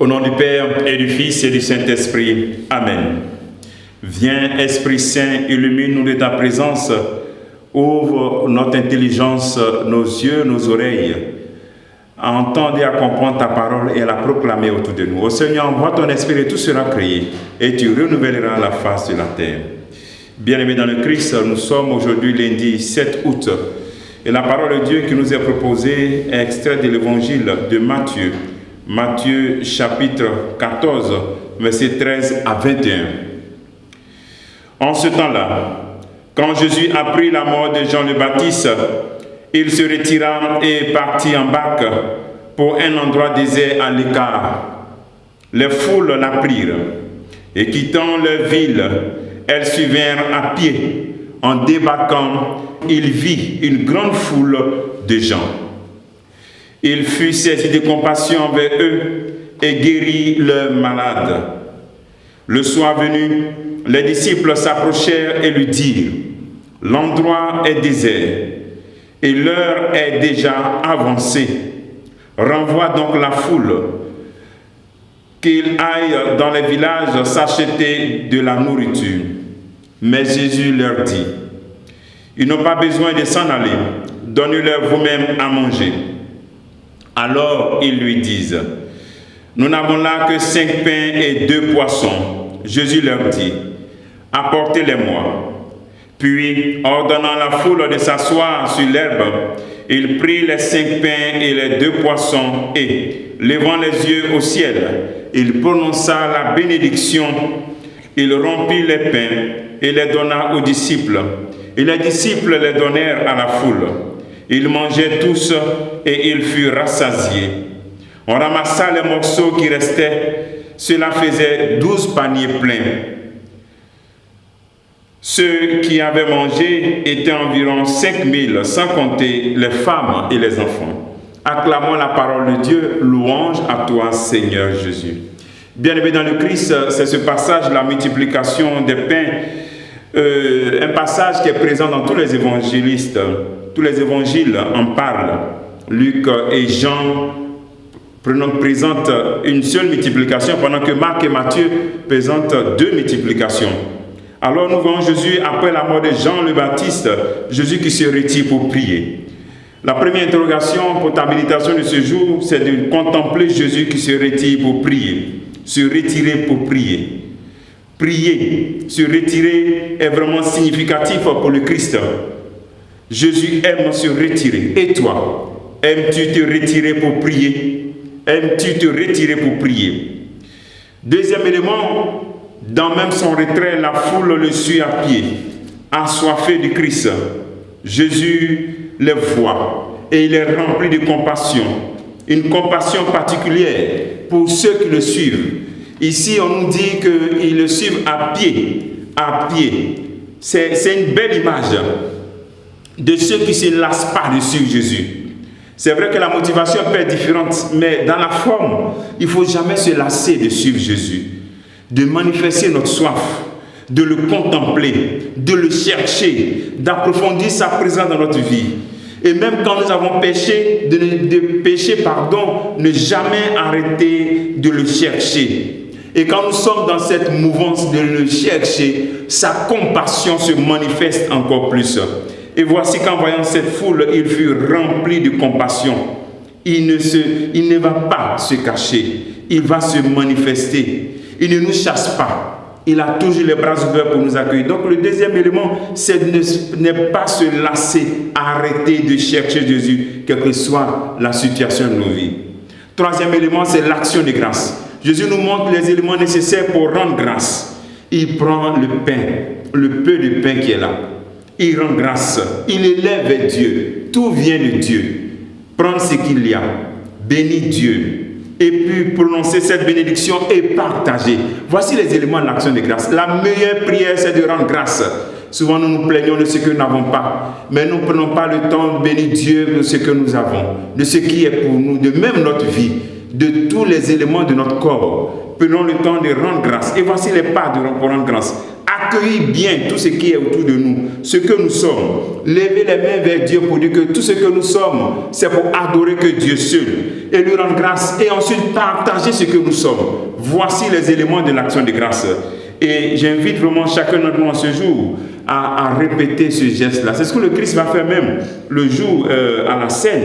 Au nom du Père et du Fils et du Saint-Esprit. Amen. Viens, Esprit Saint, illumine-nous de ta présence. Ouvre notre intelligence, nos yeux, nos oreilles, à entendre et à comprendre ta parole et à la proclamer autour de nous. Ô Seigneur, envoie ton Esprit et tout sera créé et tu renouvelleras la face de la terre. Bien-aimés dans le Christ, nous sommes aujourd'hui lundi 7 août et la parole de Dieu qui nous est proposée est extraite de l'évangile de Matthieu. Matthieu chapitre 14, versets 13 à 21. En ce temps-là, quand Jésus apprit la mort de Jean le Baptiste, il se retira et partit en barque pour un endroit désert à l'écart. Les foules l'apprirent et quittant leur ville, elles suivirent à pied. En débarquant, il vit une grande foule de gens. Il fut saisi de compassion envers eux et guérit leurs malades. Le soir venu, les disciples s'approchèrent et lui dirent: l'endroit est désert et l'heure est déjà avancée. Renvoie donc la foule, qu'ils aillent dans les villages s'acheter de la nourriture. Mais Jésus leur dit: ils n'ont pas besoin de s'en aller, donnez-leur vous-même à manger. Alors ils lui disent: nous n'avons là que 5 pains et 2 poissons. Jésus leur dit: apportez-les-moi. Puis, ordonnant la foule de s'asseoir sur l'herbe, il prit les 5 pains et les 2 poissons et, levant les yeux au ciel, il prononça la bénédiction. Il rompit les pains et les donna aux disciples. Et les disciples les donnèrent à la foule. Ils mangeaient tous et ils furent rassasiés. On ramassa les morceaux qui restaient. Cela faisait 12 paniers pleins. Ceux qui avaient mangé étaient environ 5000, sans compter les femmes et les enfants. Acclamons la parole de Dieu. Louange à toi, Seigneur Jésus. Bien-aimés dans le Christ, c'est ce passage, la multiplication des pains, un passage qui est présent dans tous les évangélistes. Tous les évangiles en parlent. Luc et Jean présentent une seule multiplication, pendant que Marc et Matthieu présentent 2 multiplications. Alors nous voyons Jésus, après la mort de Jean le Baptiste, Jésus qui se retire pour prier. La première interrogation pour ta méditation de ce jour, c'est de contempler Jésus qui se retire pour prier. Se retirer pour prier. Prier, se retirer est vraiment significatif pour le Christ. Jésus aime se retirer. Et toi, aimes-tu te retirer pour prier? Aimes-tu te retirer pour prier? Deuxième élément, dans même son retrait, la foule le suit à pied, assoiffé du Christ. Jésus les voit et il est rempli de compassion. Une compassion particulière pour ceux qui le suivent. Ici, on nous dit qu'ils le suivent à pied. À pied. C'est une belle image de ceux qui ne se lassent pas de suivre Jésus. C'est vrai que la motivation peut être différente, mais dans la forme, il ne faut jamais se lasser de suivre Jésus, de manifester notre soif, de le contempler, de le chercher, d'approfondir sa présence dans notre vie. Et même quand nous avons péché, ne jamais arrêter de le chercher. Et quand nous sommes dans cette mouvance de le chercher, sa compassion se manifeste encore plus. Et voici qu'en voyant cette foule, il fut rempli de compassion. Il ne va pas se cacher, il va se manifester. Il ne nous chasse pas. Il a toujours les bras ouverts pour nous accueillir. Donc le deuxième élément, c'est de ne pas se lasser, arrêter de chercher Jésus, quelle que soit la situation de nos vies. Troisième élément, c'est l'action de grâce. Jésus nous montre les éléments nécessaires pour rendre grâce. Il prend le pain, le peu de pain qui est là. Il rend grâce, il élève vers Dieu. Tout vient de Dieu. Prendre ce qu'il y a, bénir Dieu. Et puis prononcer cette bénédiction et partager. Voici les éléments de l'action de grâce. La meilleure prière, c'est de rendre grâce. Souvent, nous nous plaignons de ce que nous n'avons pas. Mais nous ne prenons pas le temps de bénir Dieu de ce que nous avons, de ce qui est pour nous, de même notre vie. de tous les éléments de notre corps. Prenons le temps de rendre grâce. Et voici les pas pour rendre grâce. Accueillir bien tout ce qui est autour de nous, ce que nous sommes. Lever les mains vers Dieu pour dire que tout ce que nous sommes, c'est pour adorer que Dieu seul. Et lui rendre grâce. Et ensuite partager ce que nous sommes. Voici les éléments de l'action de grâce. Et j'invite vraiment chacun d'entre nous en ce jour à répéter ce geste-là. C'est ce que le Christ va faire même le jour à la scène.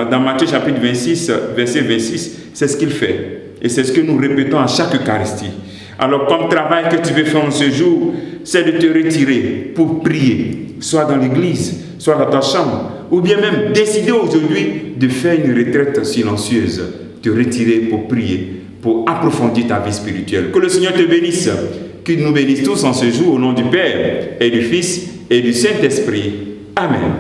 Dans Matthieu chapitre 26, verset 26, c'est ce qu'il fait. Et c'est ce que nous répétons à chaque Eucharistie. Alors, comme travail que tu veux faire en ce jour, c'est de te retirer pour prier, soit dans l'église, soit dans ta chambre, ou bien même décider aujourd'hui de faire une retraite silencieuse, te retirer pour prier, pour approfondir ta vie spirituelle. Que le Seigneur te bénisse, qu'il nous bénisse tous en ce jour, au nom du Père, et du Fils, et du Saint-Esprit. Amen.